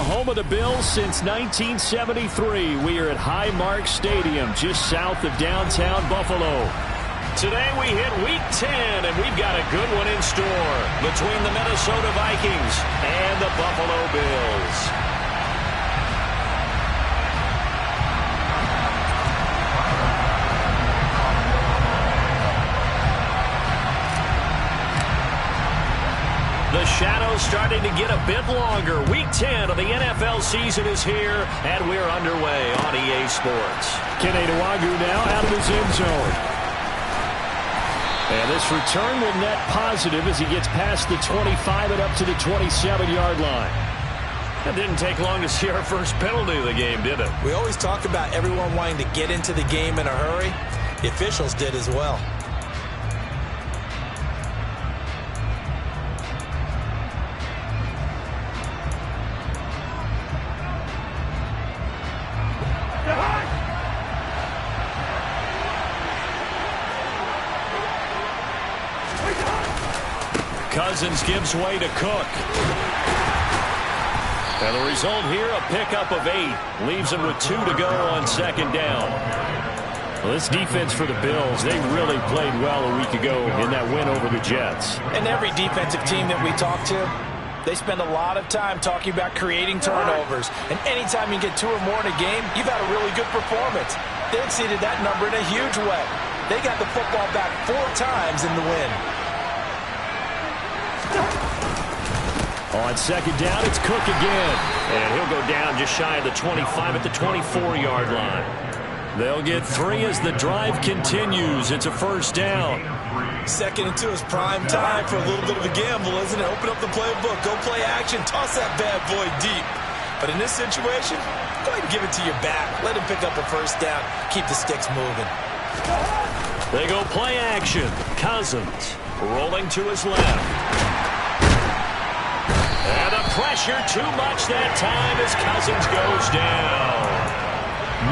home of the Bills since 1973. We are at Highmark Stadium, just south of downtown Buffalo. Today we hit Week 10, and we've got a good one in store between the Minnesota Vikings and the Buffalo Bills. The shadow's starting to get a bit longer. Week 10 of the NFL season is here, and we're underway on EA Sports. Kene Nwangwu now out of his end zone. And this return will net positive as he gets past the 25 and up to the 27-yard line. It didn't take long to see our first penalty of the game, did it? We always talk about everyone wanting to get into the game in a hurry. The officials did as well. Cousins gives way to Cook. And the result here, a pickup of 8. Leaves him with 2 to go on second down. Well, this defense for the Bills, they really played well a week ago in that win over the Jets. And every defensive team that we talk to, they spend a lot of time talking about creating turnovers. And anytime you get 2 or more in a game, you've had a really good performance. They exceeded that number in a huge way. They got the football back 4 times in the win. On second down, it's Cook again. And he'll go down just shy of the 25 at the 24-yard line. They'll get 3 as the drive continues. It's a first down. Second and 2 is prime time for a little bit of a gamble, isn't it? Open up the playbook, go play action, toss that bad boy deep. But in this situation, go ahead and give it to your back. Let him pick up a first down. Keep the sticks moving. They go play action. Cousins rolling to his left. And the pressure too much that time as Cousins goes down.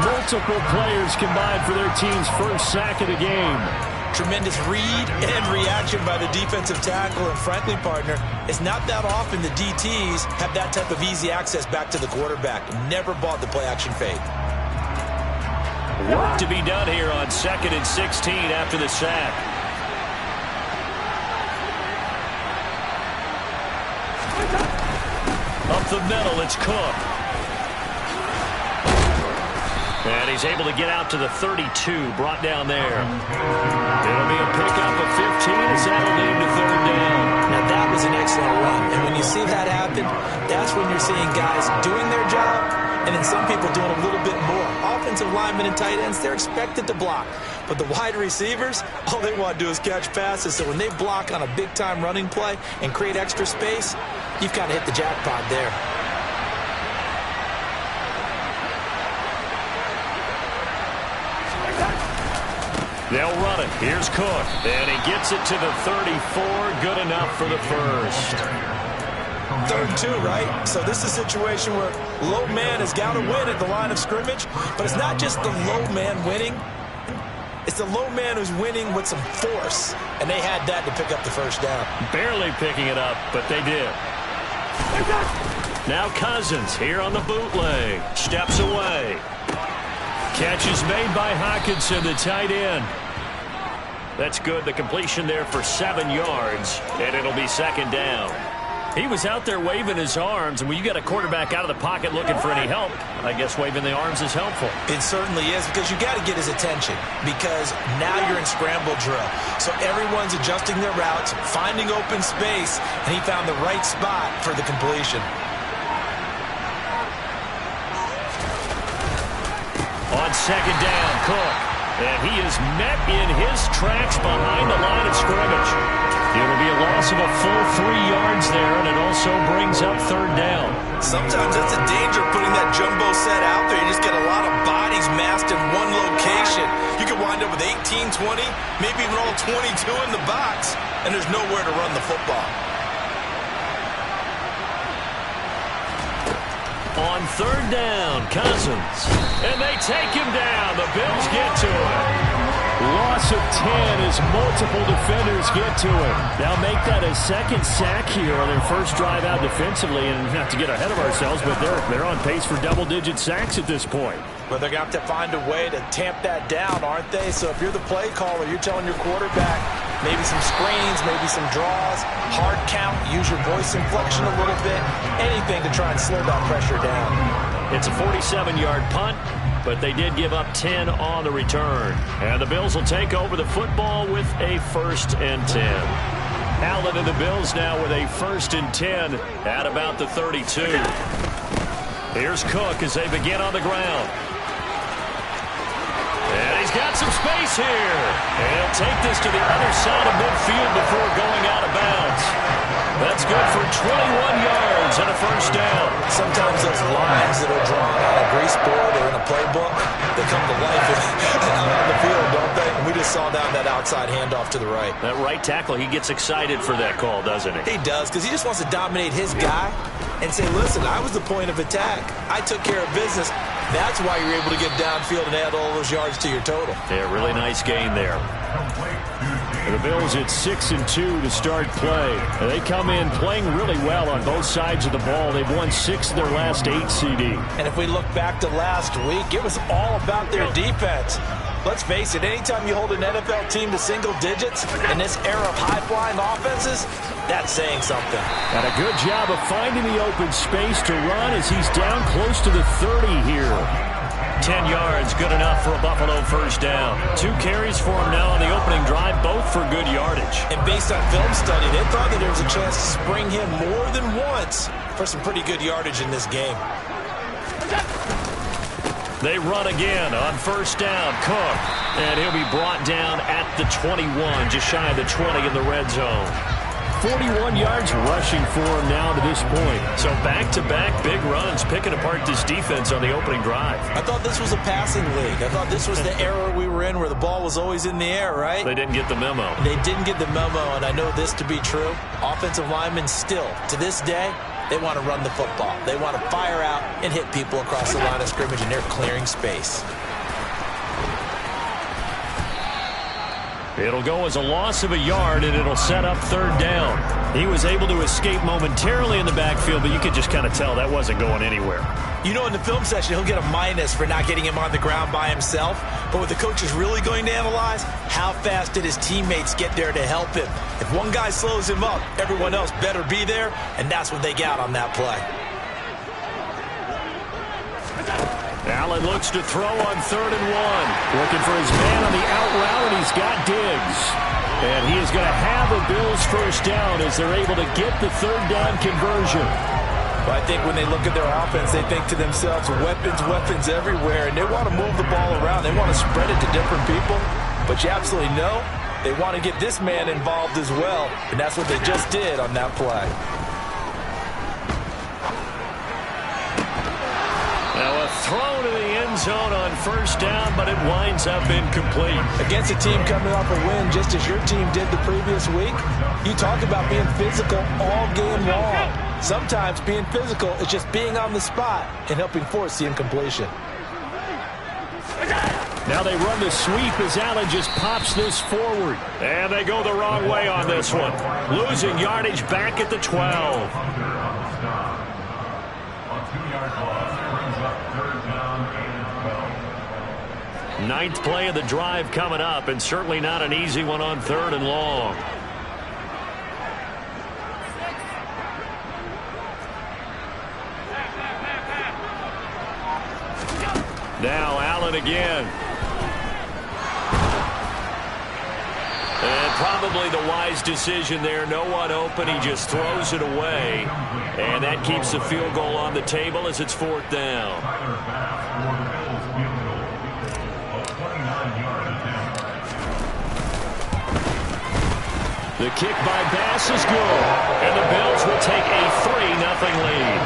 Multiple players combined for their team's first sack of the game. Tremendous read and reaction by the defensive tackle. And frankly, partner, it's not that often the DTs have that type of easy access back to the quarterback. Never bought the play-action fake. Work to be done here on 2nd and 16 after the sack. Up the middle, it's Cook. And he's able to get out to the 32, brought down there. It'll be a pickup of 15 as that'll lead to third down. Now that was an excellent run. And when you see that happen, that's when you're seeing guys doing their job and then some people doing a little bit more. Offensive linemen and tight ends, they're expected to block. But the wide receivers, all they want to do is catch passes. So when they block on a big-time running play and create extra space, you've kind of hit the jackpot there. They'll run it. Here's Cook. And he gets it to the 34. Good enough for the first. 3rd and 2, right? So this is a situation where low man has got to win at the line of scrimmage. But it's not just the low man winning. It's the low man who's winning with some force. And they had that to pick up the first down. Barely picking it up, but they did. Now Cousins here on the bootleg. Steps away. Catch is made by Hockenson, the tight end. That's good. The completion there for 7 yards, and it'll be second down. He was out there waving his arms, and when you got a quarterback out of the pocket looking for any help, I guess waving the arms is helpful. It certainly is, because you got to get his attention, because now you're in scramble drill. So everyone's adjusting their routes, finding open space, and he found the right spot for the completion. On second down, Cook. And he is met in his tracks behind the line of scrimmage. It'll be a loss of a full 3 yards there, and it also brings up third down. Sometimes that's the danger of putting that jumbo set out there. You just get a lot of bodies massed in one location. You could wind up with 18, 20, maybe even all 22 in the box, and there's nowhere to run the football. On third down, Cousins. And they take him down. The Bills get to it. loss of 10 as multiple defenders get to him. Now make that a second sack here on their first drive out defensively, and not to get ahead of ourselves, but they're on pace for double-digit sacks at this point. But they're going to have to find a way to tamp that down, aren't they? So if you're the play caller, you're telling your quarterback maybe some screens, maybe some draws, hard count, use your voice inflection a little bit, anything to try and slow that pressure down. It's a 47-yard punt, but they did give up 10 on the return. And the Bills will take over the football with a 1st and 10. Allen and the Bills now with a 1st and 10 at about the 32. Here's Cook as they begin on the ground. And he's got some space here. And he'll take this to the other side of midfield before going out of bounds. That's good for 21 yards and a 1st down. Sometimes those lines that are drawn on a grease board or in a playbook, they come to life out on the field, don't they? And we just saw that outside handoff to the right. That right tackle, he gets excited for that call, doesn't he? He does, because he just wants to dominate his guy and say, listen, I was the point of attack. I took care of business. That's why you're able to get downfield and add all those yards to your total. Yeah, really nice gain there. The Bills at 6 and 2 to start play. They come in playing really well on both sides of the ball. They've won 6 of their last 8 CD. And if we look back to last week, it was all about their defense. Let's face it, anytime you hold an NFL team to single digits in this era of high-flying offenses, that's saying something. And a good job of finding the open space to run as he's down close to the 30 here. 10 yards, good enough for a Buffalo 1st down. 2 carries for him now on the opening drive, both for good yardage. And based on film study, they thought that there was a chance to spring him more than once for some pretty good yardage in this game. They run again on 1st down. Cook. And he'll be brought down at the 21, just shy of the 20 in the red zone. 41 yards rushing for him now to this point. So back-to-back big runs, picking apart this defense on the opening drive. I thought this was a passing league. I thought this was the era we were in where the ball was always in the air, right? They didn't get the memo. They didn't get the memo, and I know this to be true. Offensive linemen still, to this day, they want to run the football. They want to fire out and hit people across the line of scrimmage, and they're clearing space. It'll go as a loss of a yard, and it'll set up 3rd down. He was able to escape momentarily in the backfield, but you could just kind of tell that wasn't going anywhere. You know, in the film session, he'll get a minus for not getting him on the ground by himself. But what the coach is really going to analyze, how fast did his teammates get there to help him? If one guy slows him up, everyone else better be there, and that's what they got on that play. Allen looks to throw on 3rd and 1. Looking for his man on the out route, and he's got Diggs. And he is going to have a Bills 1st down as they're able to get the 3rd down conversion. Well, I think when they look at their offense, they think to themselves, weapons everywhere, and they want to move the ball around. They want to spread it to different people. But you absolutely know they want to get this man involved as well, and that's what they just did on that play. Now a throw to the end zone on 1st down, but it winds up incomplete. Against a team coming off a win just as your team did the previous week, you talk about being physical all game long. Sometimes being physical is just being on the spot and helping force the incompletion. Now they run the sweep as Allen just pops this forward. And they go the wrong way on this one. Losing yardage back at the 12. Ninth play of the drive coming up, and certainly not an easy one on 3rd and long. Now Allen again. And probably the wise decision there. No one open. He just throws it away. And that keeps the field goal on the table as it's 4th down. The kick by Bass is good. And the Bills will take a 3-0 lead.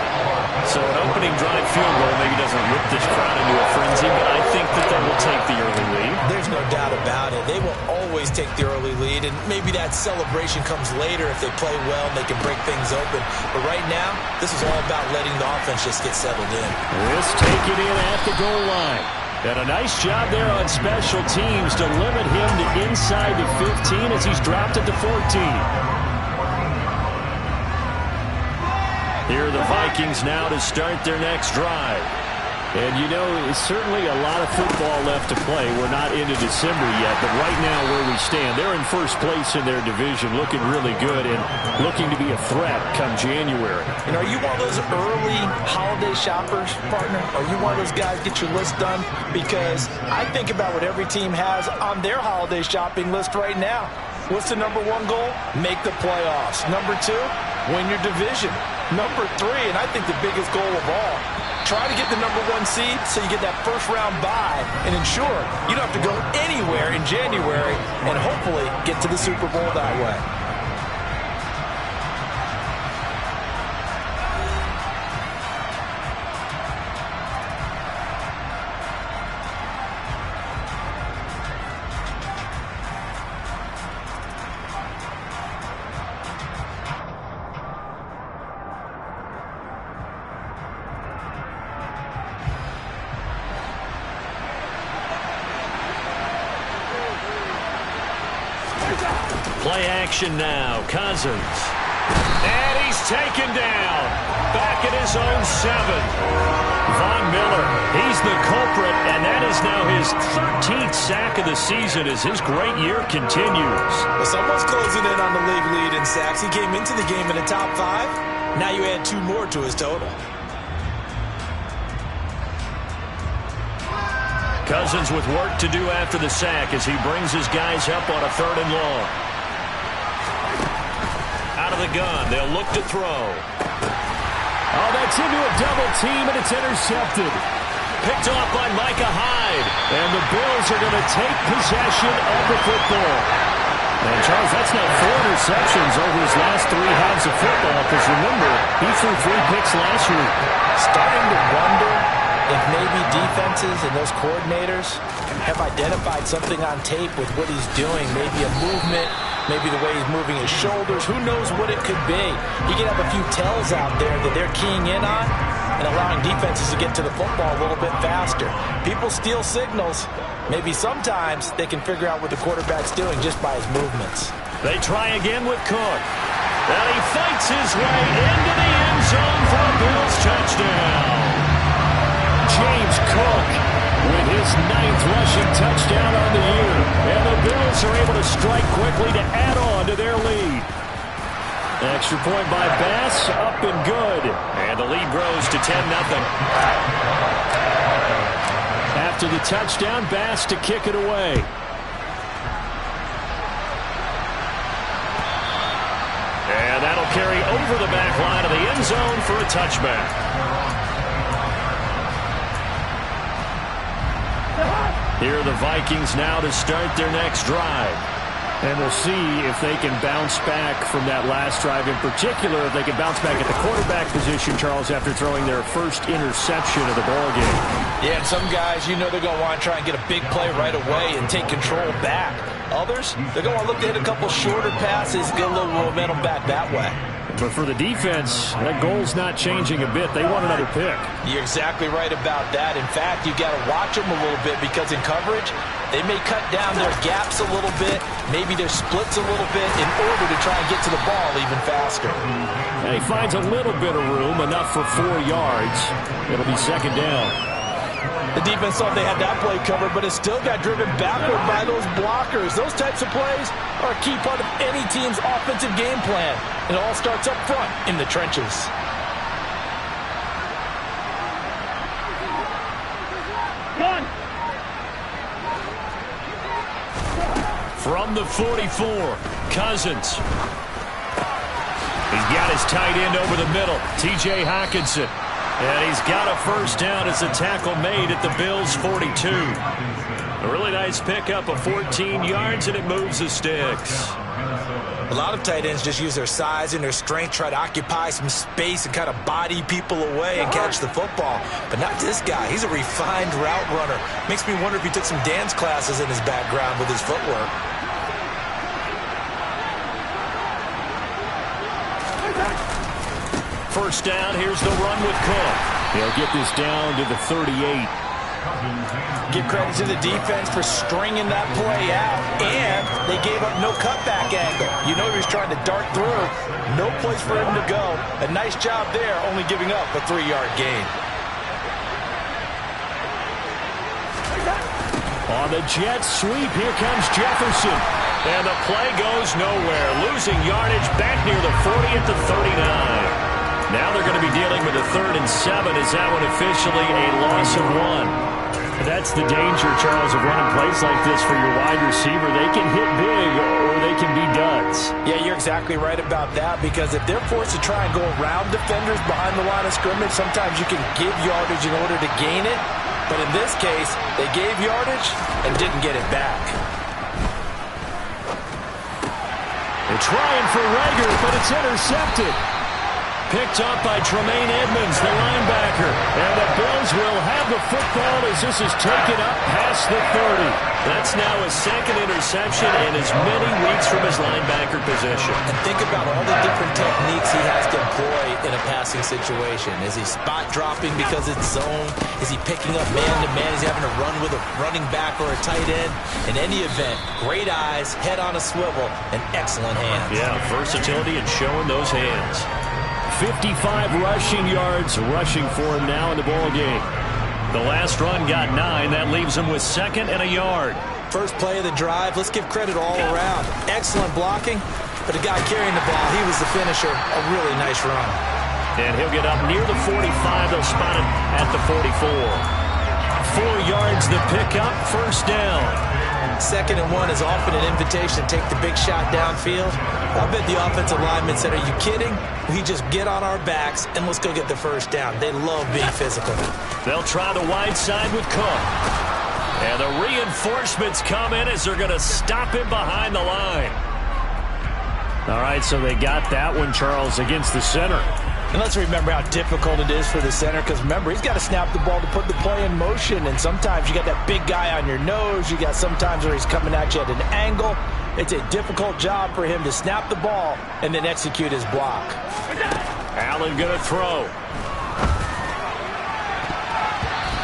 So an opening drive field goal maybe doesn't whip this crowd into a frenzy, but I think that they will take the early lead. There's no doubt about it. They will always take the early lead, and maybe that celebration comes later if they play well and they can break things open. But right now, this is all about letting the offense just get settled in. Let's take it in at the goal line. And a nice job there on special teams to limit him to inside the 15 as he's dropped it to 14. Here are the Vikings now to start their next drive. And, you know, it's certainly a lot of football left to play. We're not into December yet, but right now where we stand, they're in first place in their division, looking really good and looking to be a threat come January. You know, are you one of those early holiday shoppers, partner? Are you one of those guys get your list done? Because I think about what every team has on their holiday shopping list right now. What's the number one goal? Make the playoffs. Number two, win your division. Number three, and I think the biggest goal of all, try to get the number one seed so you get that first round bye and ensure you don't have to go anywhere in January and hopefully get to the Super Bowl that way. Play action now. Cousins. And he's taken down. Back at his own 7. Von Miller, he's the culprit, and that is now his 13th sack of the season as his great year continues. Well, someone's closing in on the league lead in sacks. He came into the game in the top 5. Now you add 2 more to his total. Cousins with work to do after the sack as he brings his guys up on a 3rd and long. Out of the gun, they'll look to throw. Oh, that's into a double team, and it's intercepted. Picked off by Micah Hyde. And the Bills are going to take possession of the football. And, Charles, that's now 4 interceptions over his last 3 halves of football, because remember, he threw 3 picks last week. Starting to wonder if maybe defenses and those coordinators have identified something on tape with what he's doing, maybe a movement, maybe the way he's moving his shoulders. Who knows what it could be? He could have a few tells out there that they're keying in on and allowing defenses to get to the football a little bit faster. People steal signals. Maybe sometimes they can figure out what the quarterback's doing just by his movements. They try again with Cook. And he fights his way into the end zone for a Bills touchdown. James Cook with his 9th rushing touchdown on the year. And the Bills are able to strike quickly to add on to their lead. Extra point by Bass, up and good. And the lead grows to 10-0. After the touchdown, Bass to kick it away. And that'll carry over the back line of the end zone for a touchback. Here are the Vikings now to start their next drive. And we'll see if they can bounce back from that last drive. In particular, if they can bounce back at the quarterback position, Charles, after throwing their first interception of the ballgame. Yeah, and some guys, you know they're going to want to try and get a big play right away and take control back. Others, they're going to look to hit a couple shorter passes, get a little momentum back that way. But for the defense, that goal's not changing a bit. They want another pick. You're exactly right about that. In fact, you got to watch them a little bit because in coverage, they may cut down their gaps a little bit, maybe their splits a little bit in order to try and get to the ball even faster. And he finds a little bit of room, enough for 4 yards. It'll be 2nd down. The defense thought they had that play covered, but it still got driven backward by those blockers. Those types of plays are a key part of any team's offensive game plan. It all starts up front in the trenches. One. From the 44, Cousins. He's got his tight end over the middle, T.J. Hockenson. And he's got a first down as a tackle made at the Bills' 42. A really nice pickup of 14 yards, and it moves the sticks. A lot of tight ends just use their size and their strength, try to occupy some space and kind of body people away and catch the football. But not this guy. He's a refined route runner. Makes me wonder if he took some dance classes in his background with his footwork. First down, here's the run with Cook. He'll get this down to the 38. Give credit to the defense for stringing that play out, and they gave up no cutback angle. You know he was trying to dart through. No place for him to go. A nice job there, only giving up a 3-yard gain. On the jet sweep, here comes Jefferson. And the play goes nowhere. Losing yardage back near the 40 at the 39. Now they're going to be dealing with a 3rd and 7. Is that one officially a loss of 1? That's the danger, Charles, of running plays like this for your wide receiver. They can hit big or they can be duds. Yeah, you're exactly right about that, because if they're forced to try and go around defenders behind the line of scrimmage, sometimes you can give yardage in order to gain it. But in this case, they gave yardage and didn't get it back. They're trying for Rager, but it's intercepted. Picked up by Tremaine Edmonds, the linebacker. And the Bills will have the football as this is taken up past the 30. That's now his 2nd interception in as many weeks from his linebacker position. And think about all the different techniques he has to employ in a passing situation. Is he spot dropping because it's zone? Is he picking up man-to-man? Is he having to run with a running back or a tight end? In any event, great eyes, head on a swivel, and excellent hands. Yeah, versatility and showing those hands. 55 rushing yards rushing for him now in the ball game. The last run got 9. That leaves him with 2nd and a yard. First play of the drive. Let's give credit all around. Excellent blocking, but the guy carrying the ball, he was the finisher. A really nice run. And he'll get up near the 45. They'll spot him at the 44. 4 yards the pickup, 1st down. 2nd and 1 is often an invitation to take the big shot downfield. I bet the offensive lineman said, are you kidding? We just get on our backs and let's go get the 1st down. They love being physical. They'll try the wide side with Cook. And the reinforcements come in as they're going to stop him behind the line. All right, so they got that one, Charles, against the center. And let's remember how difficult it is for the center, because remember, he's got to snap the ball to put the play in motion, and sometimes you got that big guy on your nose. You got sometimes where he's coming at you at an angle. It's a difficult job for him to snap the ball and then execute his block. Allen going to throw.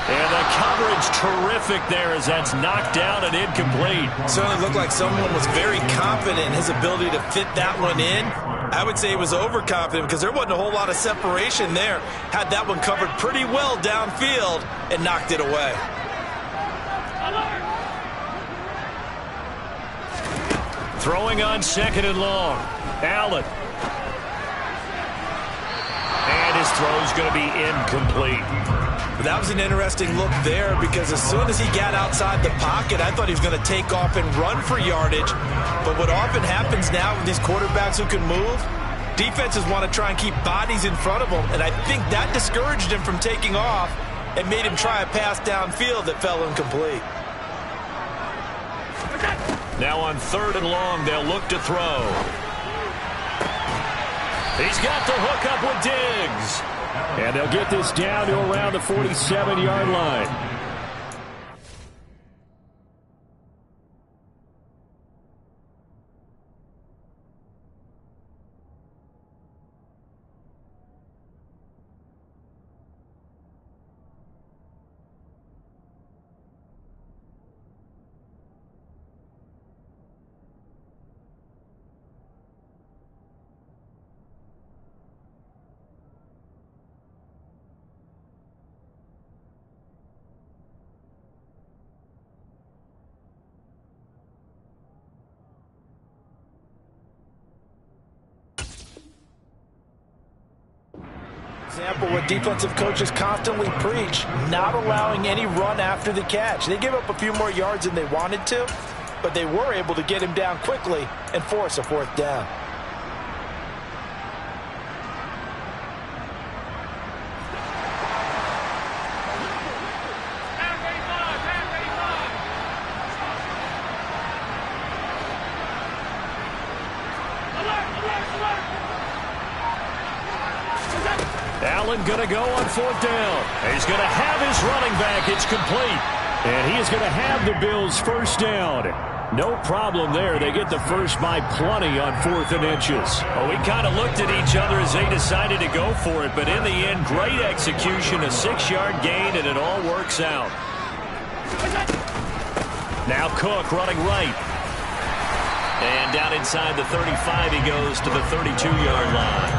And the coverage terrific there as that's knocked down and incomplete. Certainly looked like someone was very confident in his ability to fit that one in. I would say he was overconfident because there wasn't a whole lot of separation there. Had that one covered pretty well downfield and knocked it away. Throwing on 2nd and long. Allen. And his throw's going to be incomplete. But that was an interesting look there, because as soon as he got outside the pocket, I thought he was going to take off and run for yardage. But what often happens now with these quarterbacks who can move, defenses want to try and keep bodies in front of them, and I think that discouraged him from taking off and made him try a pass downfield that fell incomplete. Now on 3rd and long, they'll look to throw. He's got the hook up with Diggs. And they'll get this down to around the 47-yard line. Example, what defensive coaches constantly preach, not allowing any run after the catch. They gave up a few more yards than they wanted to, but they were able to get him down quickly and force a 4th down. Allen going to go on 4th down. He's going to have his running back. It's complete. And he is going to have the Bills' 1st down. No problem there. They get the first by plenty on 4th and inches. Well, we kind of looked at each other as they decided to go for it. But in the end, great execution, a 6-yard gain, and it all works out. Now Cook running right. And down inside the 35, he goes to the 32-yard line.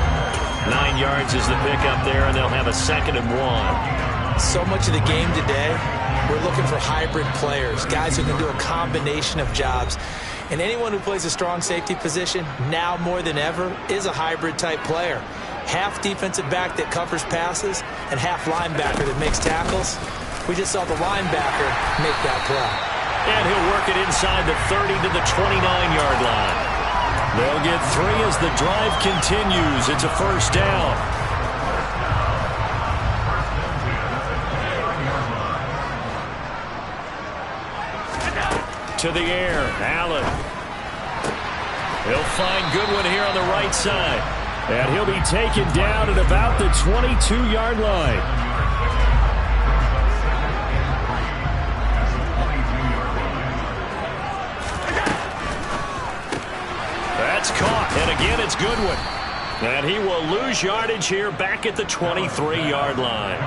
9 yards is the pickup there, and they'll have a 2nd and 1. So much of the game today, we're looking for hybrid players, guys who can do a combination of jobs. And anyone who plays a strong safety position, now more than ever, is a hybrid-type player. Half defensive back that covers passes and half linebacker that makes tackles. We just saw the linebacker make that play. And he'll work it inside the 30 to the 29-yard line. They'll get 3 as the drive continues. It's a 1st down. To the air, Allen. He'll find Goodwin here on the right side. And he'll be taken down at about the 22-yard line. That's caught, and again it's Goodwin. And he will lose yardage here back at the 23-yard line.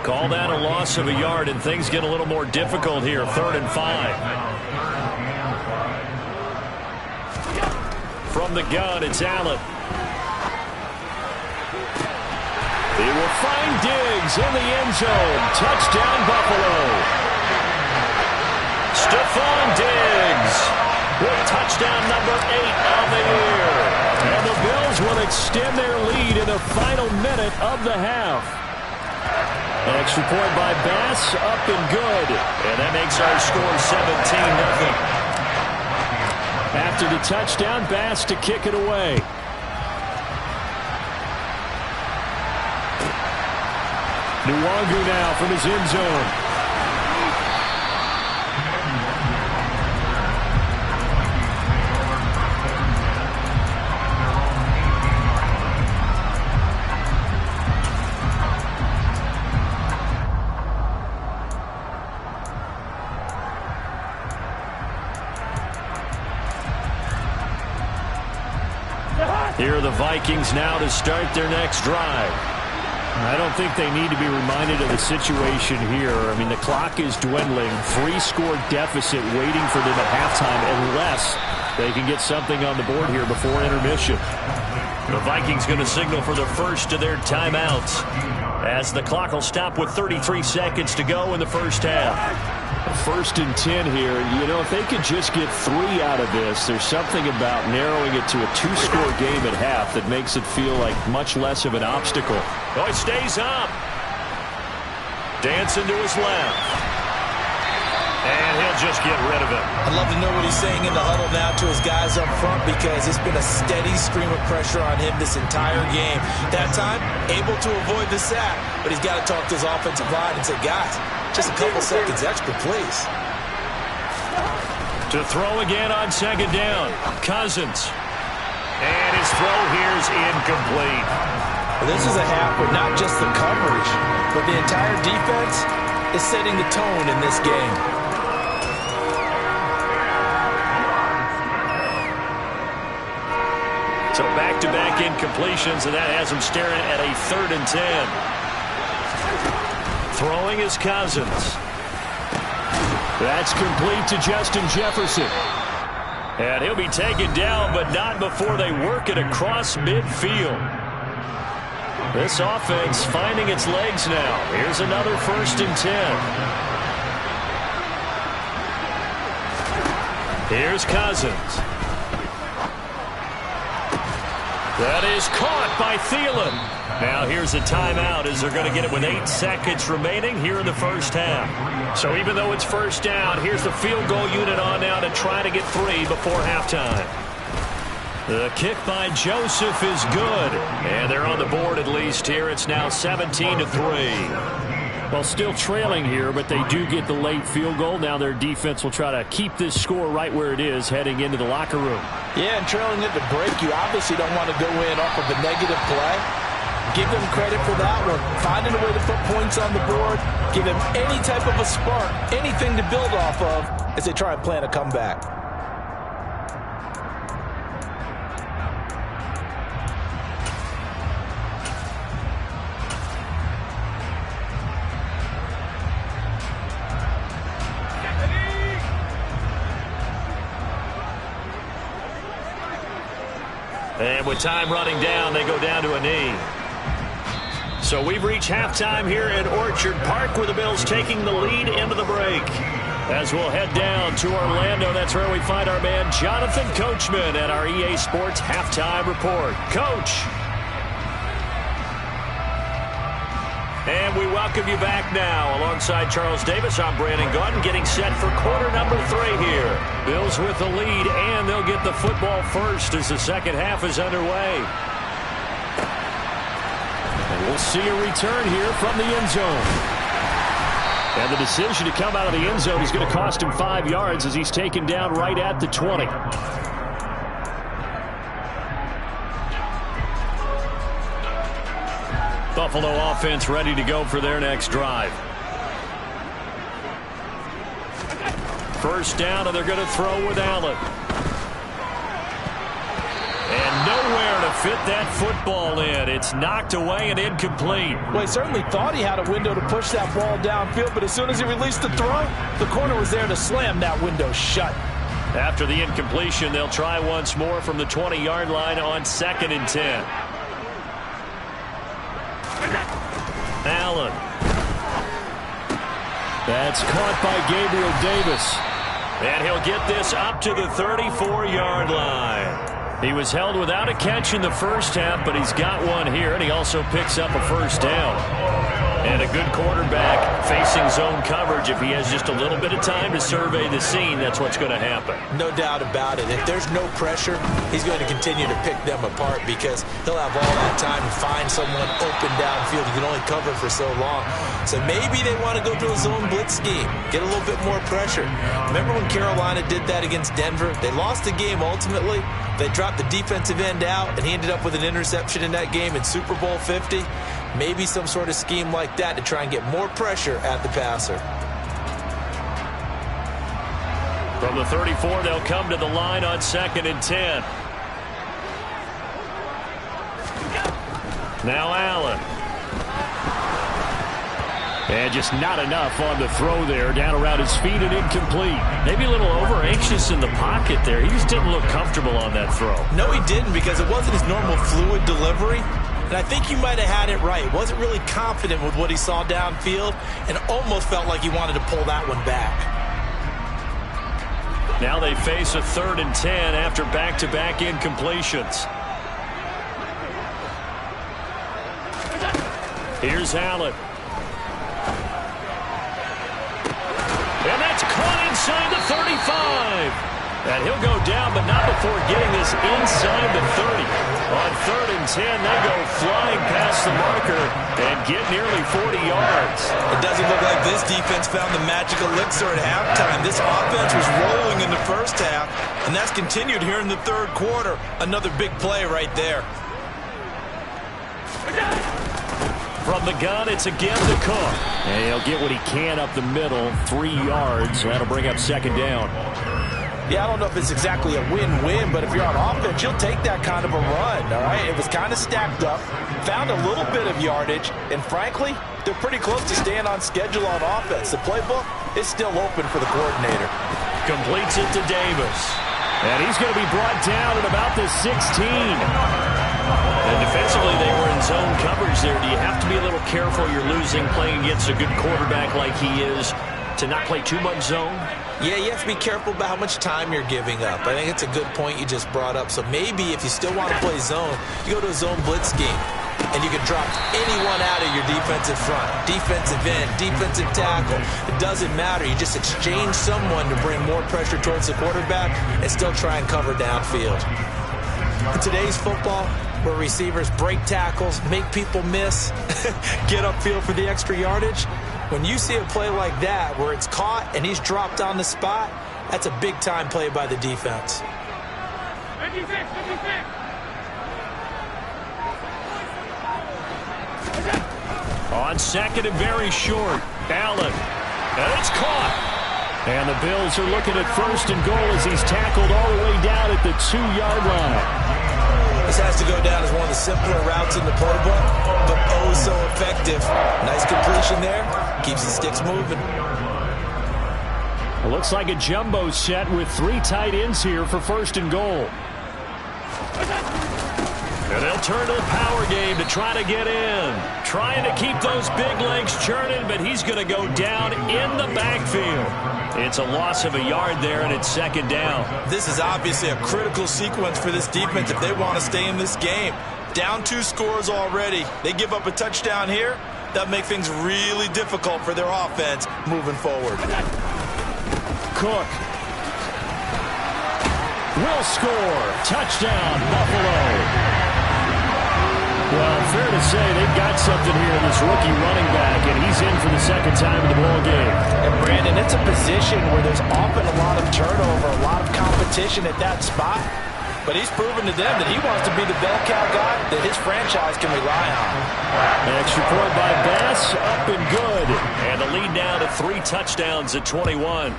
Call that a loss of a yard, and things get a little more difficult here, 3rd and 5. From the gun, it's Allen. He will find Diggs in the end zone. Touchdown, Buffalo. Stephon Diggs with touchdown number 8 of the year. And the Bills will extend their lead in the final minute of the half. Extra point by Bass, up and good. And that makes our score 17-0. After the touchdown, Bass to kick it away. Nwangu now from his end zone. Here are the Vikings now to start their next drive. I don't think they need to be reminded of the situation here. I mean, the clock is dwindling. 3-score deficit waiting for them at halftime unless they can get something on the board here before intermission. The Vikings going to signal for the first of their timeouts as the clock will stop with 33 seconds to go in the first half. 1st and 10 here. You know, if they could just get 3 out of this, there's something about narrowing it to a 2-score game at half that makes it feel like much less of an obstacle. Oh, he stays up. Dancing to his left. And he'll just get rid of it. I'd love to know what he's saying in the huddle now to his guys up front, because it's been a steady stream of pressure on him this entire game. That time, able to avoid the sack, but he's got to talk to his offensive line and say, guys, just a couple seconds extra, please. To throw again on 2nd down, Cousins. And his throw here is incomplete. Well, this is a half where not just the coverage, but the entire defense is setting the tone in this game. So back-to-back incompletions, and that has him staring at a 3rd and 10. Throwing is Cousins. That's complete to Justin Jefferson. And he'll be taken down, but not before they work it across midfield. This offense finding its legs now. Here's another 1st and 10. Here's Cousins. That is caught by Thielen. Now here's a timeout as they're going to get it with 8 seconds remaining here in the first half. So even though it's 1st down, here's the field goal unit on now to try to get 3 before halftime. The kick by Joseph is good. And they're on the board at least here. It's now 17-3. Well, still trailing here, but they do get the late field goal. Now their defense will try to keep this score right where it is heading into the locker room. Yeah, and trailing it to break, you obviously don't want to go in off of a negative play. Give them credit for that one. Finding a way to put points on the board. Give them any type of a spark, anything to build off of as they try and plan a comeback. And with time running down, they go down to a knee. So we've reached halftime here at Orchard Park, where the Bills taking the lead into the break. As we'll head down to Orlando, that's where we find our man Jonathan Coachman at our EA Sports Halftime Report. Coach. And we welcome you back now. Alongside Charles Davis, I'm Brandon Gautin, getting set for quarter number 3 here. Bills with the lead, and they'll get the football first as the second half is underway. And we'll see a return here from the end zone. And the decision to come out of the end zone is going to cost him 5 yards as he's taken down right at the 20. Buffalo offense ready to go for their next drive. First down, and they're going to throw with Allen. And nowhere to fit that football in. It's knocked away and incomplete. Well, he certainly thought he had a window to push that ball downfield, but as soon as he released the throw, the corner was there to slam that window shut. After the incompletion, they'll try once more from the 20-yard line on 2nd and 10. Allen. That's caught by Gabriel Davis. And he'll get this up to the 34-yard line. He was held without a catch in the first half, but he's got one here, and he also picks up a first down. And a good quarterback facing zone coverage. If he has just a little bit of time to survey the scene, that's what's going to happen. No doubt about it. If there's no pressure, he's going to continue to pick them apart because he'll have all that time to find someone open downfield. He can only cover for so long. So maybe they want to go to a zone blitz scheme, get a little bit more pressure. Remember when Carolina did that against Denver? They lost the game ultimately. They dropped the defensive end out, and he ended up with an interception in that game in Super Bowl 50. Maybe some sort of scheme like that to try and get more pressure at the passer. From the 34, they'll come to the line on 2nd and 10. Now Allen. And just not enough on the throw there. Down around his feet and incomplete. Maybe a little over-anxious in the pocket there. He just didn't look comfortable on that throw. No, he didn't, because it wasn't his normal fluid delivery. And I think you might have had it right. Wasn't really confident with what he saw downfield and almost felt like he wanted to pull that one back. Now they face a 3rd and 10 after back-to-back incompletions. Here's Allen. And that's caught inside the 35. And he'll go down, but not before getting this inside the 30. On 3rd and 10, they go flying past the marker and get nearly 40 yards. It doesn't look like this defense found the magic elixir at halftime. This offense was rolling in the first half, and that's continued here in the 3rd quarter. Another big play right there. From the gun, it's again to Cook. And he'll get what he can up the middle, 3 yards. That'll bring up 2nd down. Yeah, I don't know if it's exactly a win-win, but if you're on offense, you'll take that kind of a run, all right? It was kind of stacked up, found a little bit of yardage, and frankly, they're pretty close to staying on schedule on offense. The playbook is still open for the coordinator. Completes it to Davis. And he's going to be brought down at about the 16. And defensively, they were in zone coverage there. Do you have to be a little careful? You're losing, playing against a good quarterback like he is, to not play too much zone? Yeah, you have to be careful about how much time you're giving up. I think it's a good point you just brought up. So maybe if you still want to play zone, you go to a zone blitz scheme. And you can drop anyone out of your defensive front. Defensive end, defensive tackle. It doesn't matter. You just exchange someone to bring more pressure towards the quarterback and still try and cover downfield. In today's football, where receivers break tackles, make people miss, get upfield for the extra yardage, when you see a play like that where it's caught and he's dropped on the spot, that's a big-time play by the defense. 56, 56. On 2nd and very short, Allen. And it's caught. And the Bills are looking at 1st and goal as he's tackled all the way down at the 2-yard line. This has to go down as one of the simpler routes in the playbook, but oh so effective. Nice completion there. Keeps the sticks moving. It looks like a jumbo set with 3 tight ends here for 1st and goal. And they'll turn to the power game to try to get in. Trying to keep those big legs churning, but he's going to go down in the backfield. It's a loss of a yard there, and it's second down. This is obviously a critical sequence for this defense if they want to stay in this game. Down 2 scores already. They give up a touchdown here. That'll make things really difficult for their offense moving forward. Cook will score. Touchdown, Buffalo. Well, fair to say they've got something here in this rookie running back, and he's in for the second time in the ball game. And Brandon, it's a position where there's often a lot of turnover, a lot of competition at that spot. But he's proven to them that he wants to be the bell cow guy that his franchise can rely on. Extra point by Bass, up and good. And the lead now to 3 touchdowns at 21.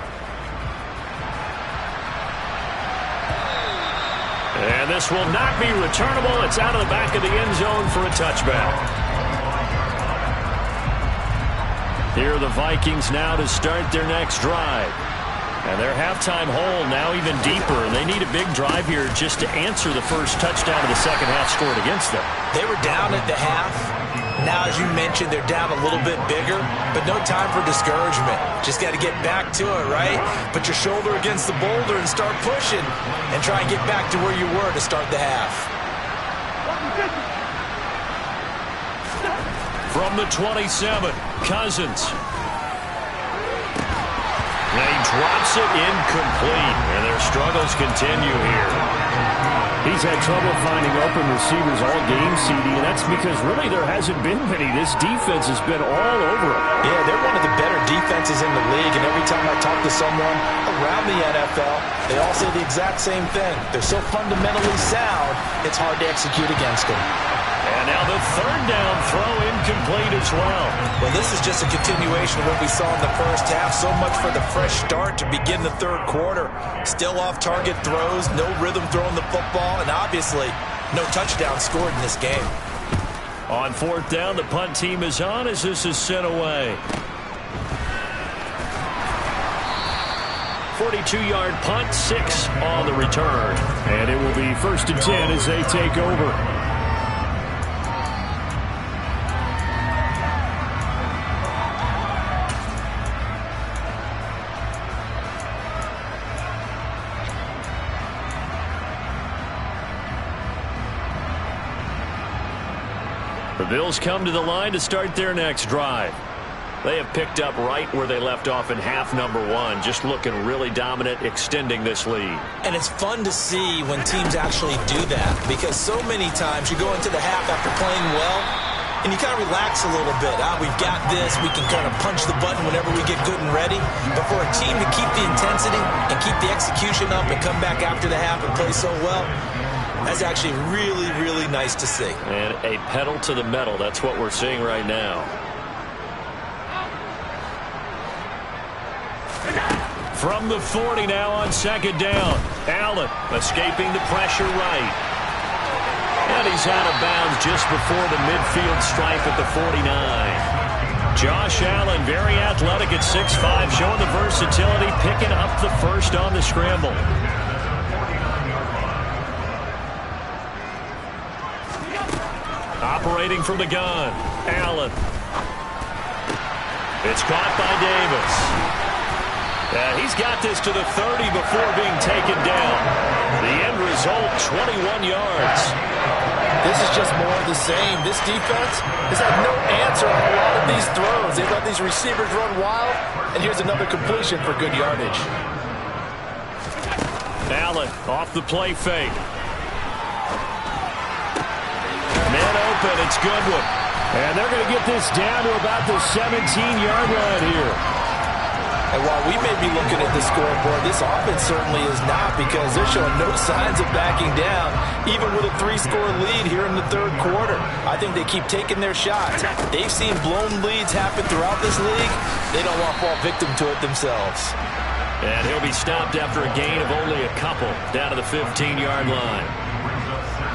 And this will not be returnable. It's out of the back of the end zone for a touchback. Here are the Vikings now to start their next drive. And their halftime hole now even deeper, and they need a big drive here just to answer the first touchdown of the second half scored against them. They were down at the half. Now, as you mentioned, they're down a little bit bigger, but no time for discouragement. Just got to get back to it, right? Put your shoulder against the boulder and start pushing, and try and get back to where you were to start the half. From the 27, Cousins. And he drops it incomplete, and their struggles continue here. He's had trouble finding open receivers all game, CD, and that's because really there hasn't been many. This defense has been all over him. Yeah, they're one of the better defenses in the league, and every time I talk to someone around the NFL, they all say the exact same thing. They're so fundamentally sound, it's hard to execute against them. And now the third down throw incomplete as well. Well, this is just a continuation of what we saw in the first half. So much for the fresh start to begin the third quarter. Still off-target throws, no rhythm throwing the football, and obviously no touchdown scored in this game. On fourth down, the punt team is on as this is sent away. 42-yard punt, 6 on the return. And it will be 1st and 10 as they take over. The Bills come to the line to start their next drive. They have picked up right where they left off in half number 1, just looking really dominant, extending this lead. And it's fun to see when teams actually do that, because so many times you go into the half after playing well, and you kind of relax a little bit. We've got this. We can kind of punch the button whenever we get good and ready. But for a team to keep the intensity and keep the execution up and come back after the half and play so well, that's actually really, really nice to see. And a pedal to the metal. That's what we're seeing right now. From the 40 now on second down. Allen escaping the pressure right. And he's out of bounds just before the midfield stripe at the 49. Josh Allen, very athletic at 6'5", showing the versatility, picking up the first on the scramble. Operating from the gun, Allen. It's caught by Davis. He's got this to the 30 before being taken down. The end result, 21 yards. This is just more of the same. This defense has had no answer on a lot of these throws. They've let these receivers run wild, and here's another completion for good yardage. Allen off the play fake. Man open, it's Goodwin. And they're going to get this down to about the 17-yard line here. And while we may be looking at the scoreboard, this offense certainly is not, because they're showing no signs of backing down, even with a 3-score lead here in the third quarter. I think they keep taking their shots. They've seen blown leads happen throughout this league. They don't want to fall victim to it themselves. And he'll be stopped after a gain of only a couple, down to the 15-yard line.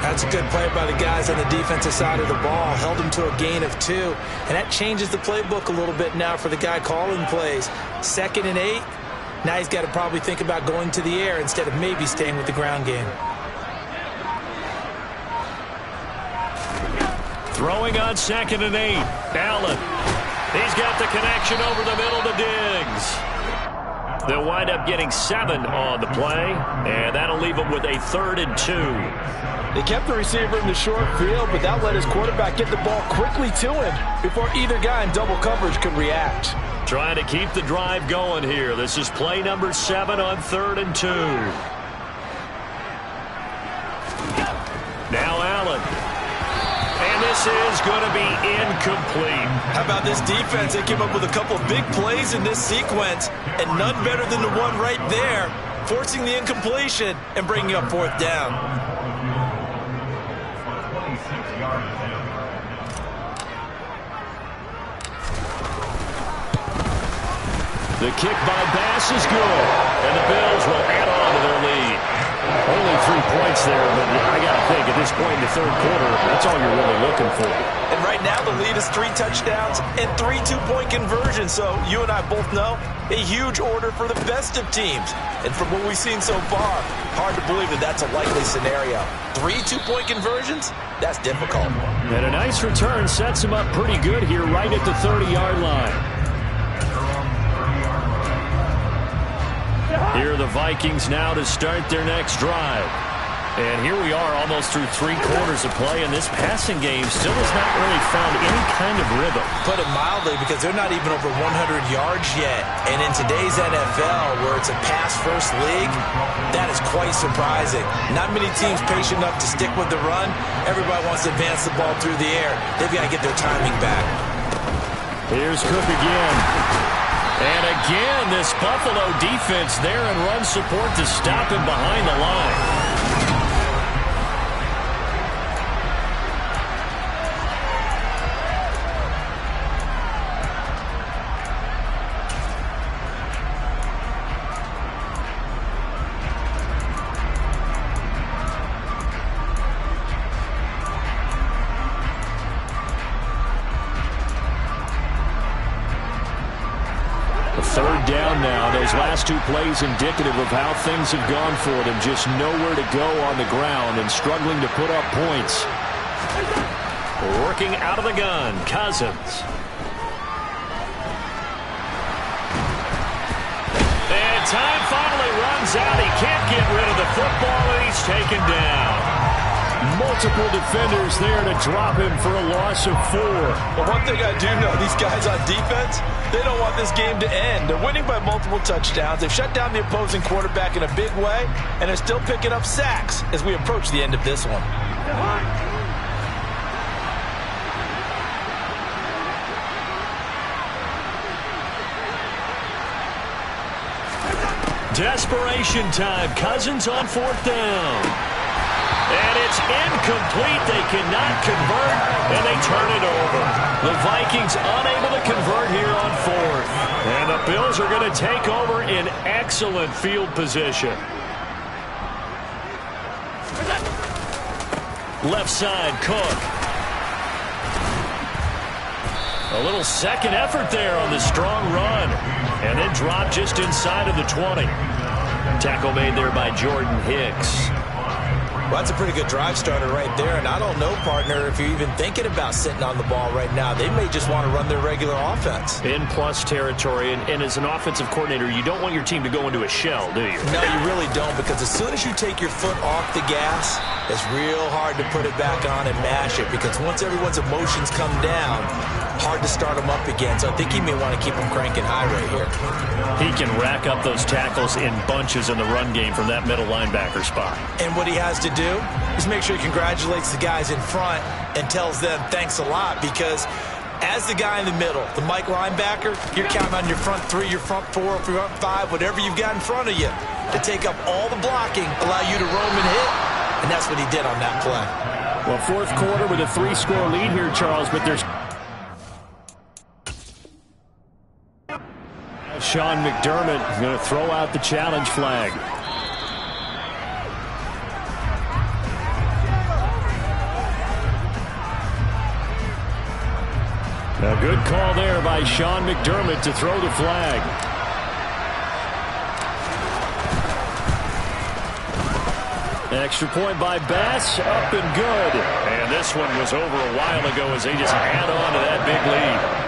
That's a good play by the guys on the defensive side of the ball. Held him to a gain of 2. And that changes the playbook a little bit now for the guy calling plays. 2nd and 8. Now he's got to probably think about going to the air instead of maybe staying with the ground game. Throwing on 2nd and 8. Allen. He's got the connection over the middle to Diggs. They'll wind up getting 7 on the play, and that'll leave them with a 3rd and 2. They kept the receiver in the short field, but that let his quarterback get the ball quickly to him before either guy in double coverage could react. Trying to keep the drive going here. This is play number 7 on 3rd and 2. Now Allen. And this is going to be incomplete. How about this defense? They came up with a couple of big plays in this sequence, and none better than the one right there, forcing the incompletion and bringing up 4th down. The kick by Bass is good, and the Bills will add on to their lead. Only 3 points there, but I got to think at this point in the 3rd quarter, that's all you're really looking for. And right now the lead is 3 touchdowns and 3 two-point conversions. So you and I both know a huge order for the best of teams. And from what we've seen so far, hard to believe that that's a likely scenario. 3 two-point conversions? That's difficult. And a nice return sets him up pretty good here right at the 30-yard line. Here are the Vikings now to start their next drive. And here we are almost through 3 quarters of play, and this passing game still has not really found any kind of rhythm. Put it mildly, because they're not even over 100 yards yet. And in today's NFL, where it's a pass-first league, that is quite surprising. Not many teams patient enough to stick with the run. Everybody wants to advance the ball through the air. They've got to get their timing back. Here's Cook again. And again, this Buffalo defense there in run support to stop him behind the line. Third down now. Those last 2 plays indicative of how things have gone for them. Just nowhere to go on the ground and struggling to put up points. Working out of the gun, Cousins. And time finally runs out. He can't get rid of the football, and he's taken down. Multiple defenders there to drop him for a loss of 4. But one thing I do know, these guys on defense, they don't want this game to end. They're winning by multiple touchdowns. They've shut down the opposing quarterback in a big way, and they're still picking up sacks as we approach the end of this one. Desperation time. Cousins on 4th down. And it's incomplete. They cannot convert, and they turn it over. The Vikings unable to convert here on 4th. And the Bills are going to take over in excellent field position. Left side, Cook. A little second effort there on the strong run. And then drop just inside of the 20. Tackle made there by Jordan Hicks. Well, that's a pretty good drive starter right there, and I don't know, partner, if you're even thinking about sitting on the ball right now. They may just want to run their regular offense. In plus territory, and as an offensive coordinator, you don't want your team to go into a shell, do you? No, you really don't, because as soon as you take your foot off the gas, it's real hard to put it back on and mash it, because once everyone's emotions come down, hard to start them up again. So I think he may want to keep them cranking high right here. He can rack up those tackles in bunches in the run game from that middle linebacker spot. And what he has to do is make sure he congratulates the guys in front and tells them thanks a lot, because as the guy in the middle, the Mike linebacker, you're counting on your front 3, your front 4, your front 5, whatever you've got in front of you to take up all the blocking, allow you to roam and hit, and that's what he did on that play. Well, 4th quarter with a 3-score lead here, Charles, but there's Sean McDermott is going to throw out the challenge flag. A good call there by Sean McDermott to throw the flag. Extra point by Bass, up and good. And this one was over a while ago as they just add on to that big lead.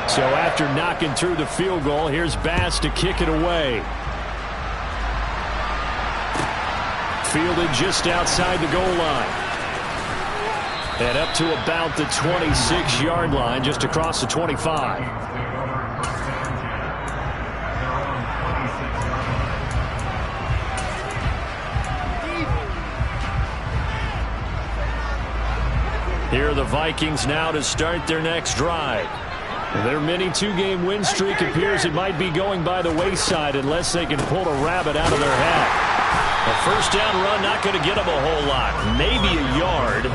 So after knocking through the field goal, here's Bass to kick it away. Fielded just outside the goal line. And up to about the 26-yard line, just across the 25. Here are the Vikings now to start their next drive. Their mini two-game win streak appears it might be going by the wayside unless they can pull a rabbit out of their hat. A first down run not going to get them a whole lot. Maybe a yard.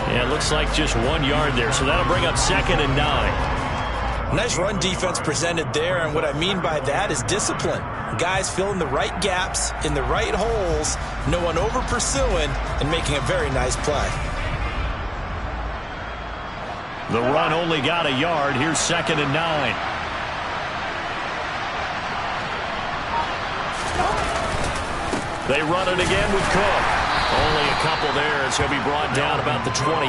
Yeah, it looks like just 1 yard there. So that'll bring up 2nd and 9. Nice run defense presented there, and what I mean by that is discipline. Guys filling the right gaps in the right holes, no one over pursuing, and making a very nice play. The run only got a yard. Here's 2nd and 9. They run it again with Cook. Only a couple there as he'll be brought down about the 28.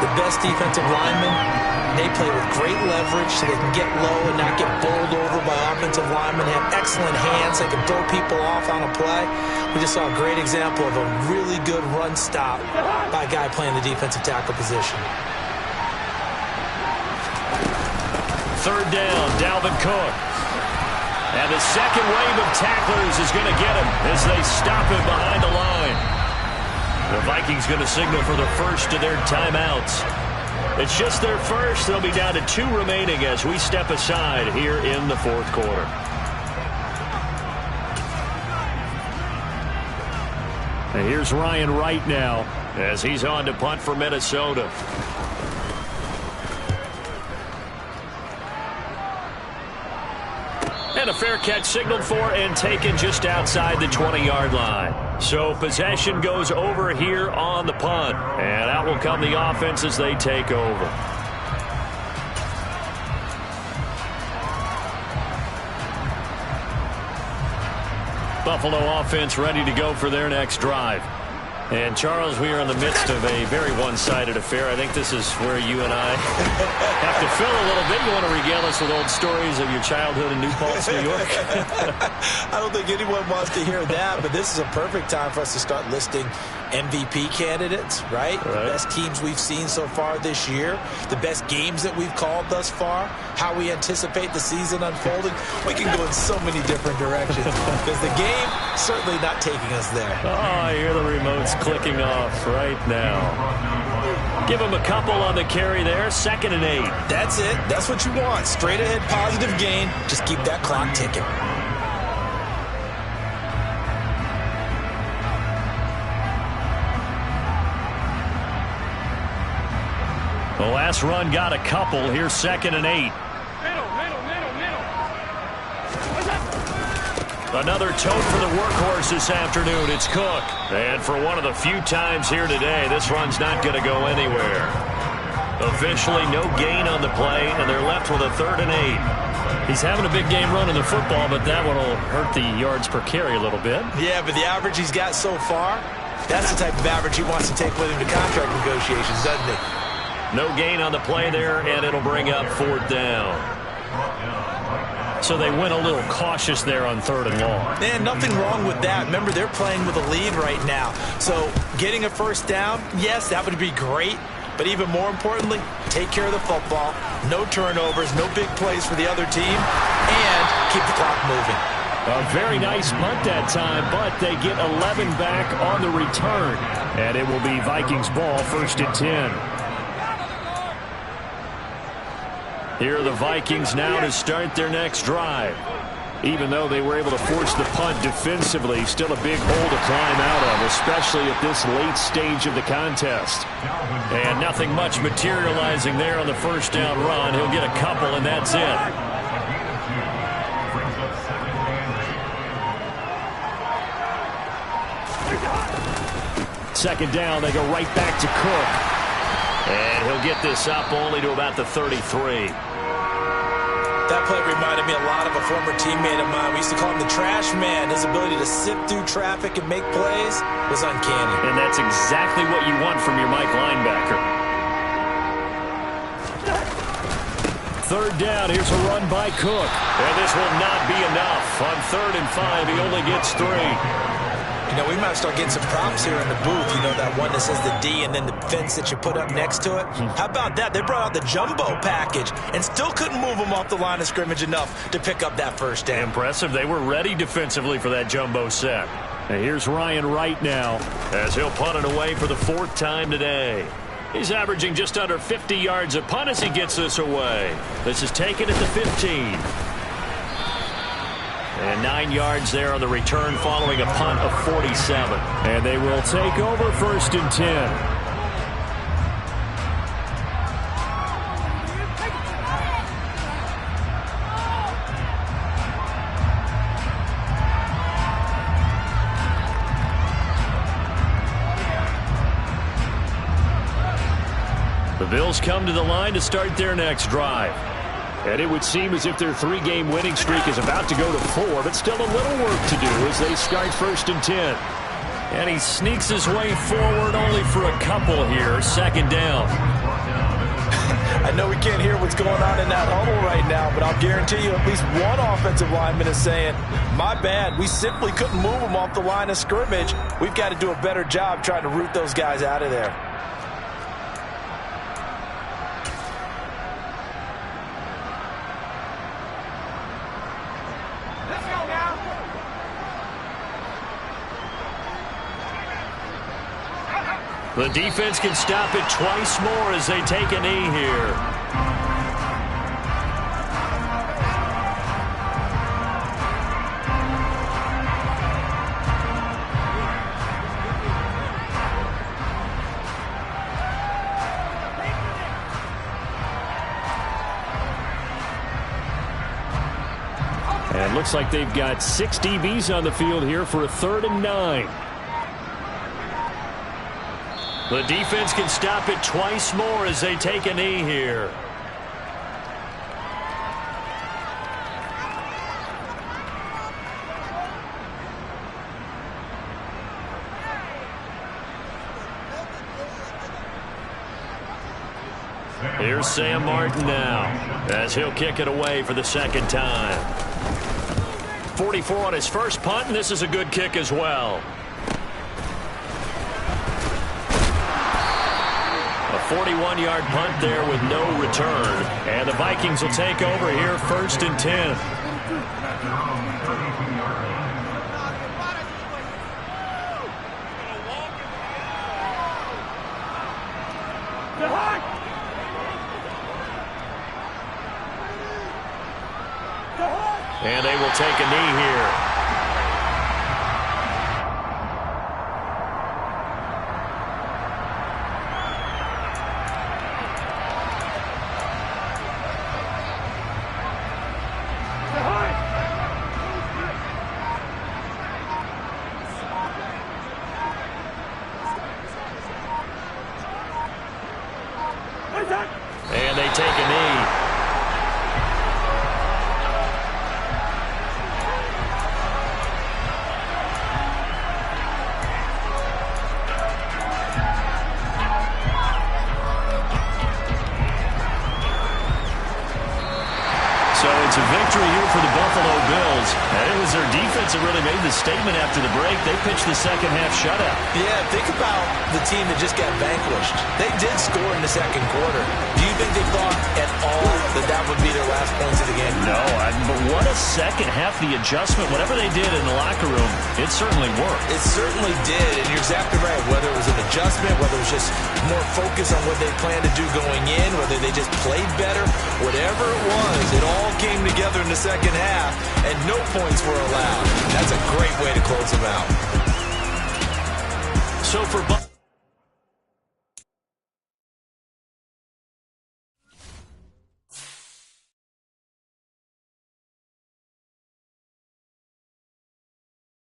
The best defensive linemen, they play with great leverage so they can get low and not get bowled over by offensive linemen. They have excellent hands. They can throw people off on a play. We just saw a great example of a really good run stop by a guy playing the defensive tackle position. 3rd down, Dalvin Cook. And the second wave of tacklers is going to get him as they stop him behind the line. The Vikings going to signal for the first of their timeouts. It's just their first. They'll be down to 2 remaining as we step aside here in the 4th quarter. And here's Ryan Wright now as he's on to punt for Minnesota. And a fair catch signaled for and taken just outside the 20-yard line. So possession goes over here on the punt. And out will come the offense as they take over. Buffalo offense ready to go for their next drive. And, Charles, we are in the midst of a very one-sided affair. I think this is where you and I have to fill a little bit. You want to regale us with old stories of your childhood in New Paltz, New York? I don't think anyone wants to hear that, but this is a perfect time for us to start listing MVP candidates, right? The best teams we've seen so far this year, the best games that we've called thus far, how we anticipate the season unfolding. We can go in so many different directions because the game certainly not taking us there. Oh, I hear the remotes clicking off right now. Give him a couple on the carry there. 2nd and 8. That's it. That's what you want. Straight ahead positive gain. Just keep that clock ticking. The last run got a couple. Here's 2nd and 8. Another tote for the workhorse this afternoon. It's Cook. And for one of the few times here today, this run's not going to go anywhere. Officially no gain on the play, and they're left with a 3rd and 8. He's having a big game running the football, but that one will hurt the yards per carry a little bit. Yeah, but the average he's got so far, that's the type of average he wants to take with him to contract negotiations, doesn't he? No gain on the play there, and it'll bring up 4th down. So they went a little cautious there on 3rd and long. Man, nothing wrong with that. Remember, they're playing with a lead right now. So getting a first down, yes, that would be great. But even more importantly, take care of the football. No turnovers, no big plays for the other team, and keep the clock moving. A very nice punt that time, but they get 11 back on the return. And it will be Vikings ball, 1st and 10. Here are the Vikings now to start their next drive. Even though they were able to force the punt defensively, still a big hole to climb out of, especially at this late stage of the contest. And nothing much materializing there on the first down run. He'll get a couple, and that's it. Second down, they go right back to Cook. And he'll get this up only to about the 33. That play reminded me a lot of a former teammate of mine. We used to call him the trash man. His ability to sift through traffic and make plays was uncanny. And that's exactly what you want from your Mike linebacker. Third down, here's a run by Cook. And this will not be enough. On 3rd and 5, he only gets 3. You know, we might start getting some props here in the booth. You know, that one that says the D and then the fence that you put up next to it. How about that? They brought out the jumbo package and still couldn't move them off the line of scrimmage enough to pick up that first down. Impressive. They were ready defensively for that jumbo set. And here's Ryan Wright now, as he'll punt it away for the 4th time today. He's averaging just under 50 yards a punt as he gets this away. This is taken at the 15. And 9 yards there on the return following a punt of 47. And they will take over 1st and 10. The Bills come to the line to start their next drive. And it would seem as if their 3-game winning streak is about to go to 4, but still a little work to do as they start 1st and 10. And he sneaks his way forward only for a couple here. 2nd down. I know we can't hear what's going on in that huddle right now, but I'll guarantee you at least one offensive lineman is saying, my bad, we simply couldn't move them off the line of scrimmage. We've got to do a better job trying to root those guys out of there. The defense can stop it twice more as they take a knee here. And it looks like they've got 6 DBs on the field here for a 3rd and 9. The defense can stop it twice more as they take a knee here. Here's Sam Martin now as he'll kick it away for the 2nd time. 44 on his first punt, and this is a good kick as well. A 41-yard punt there with no return. And the Vikings will take over here 1st and 10. And they will take a knee here. And they take a knee. So it's a victory here for the Buffalo Bills. And it was their defense that really made the statement after the break. They pitched the second half shutout. Yeah, think about the team that just got vanquished. They did score in the 2nd quarter. Do you think they thought at all that that would be their last points of the game? No, but what a second half. The adjustment, whatever they did in the locker room, it certainly worked. It certainly did, and you're exactly right. Whether it was an adjustment, whether it was just more focus on what they planned to do going in, whether they just played better, whatever it was, it all came together in the second half, and no points were allowed. That's a great way to close them out. So for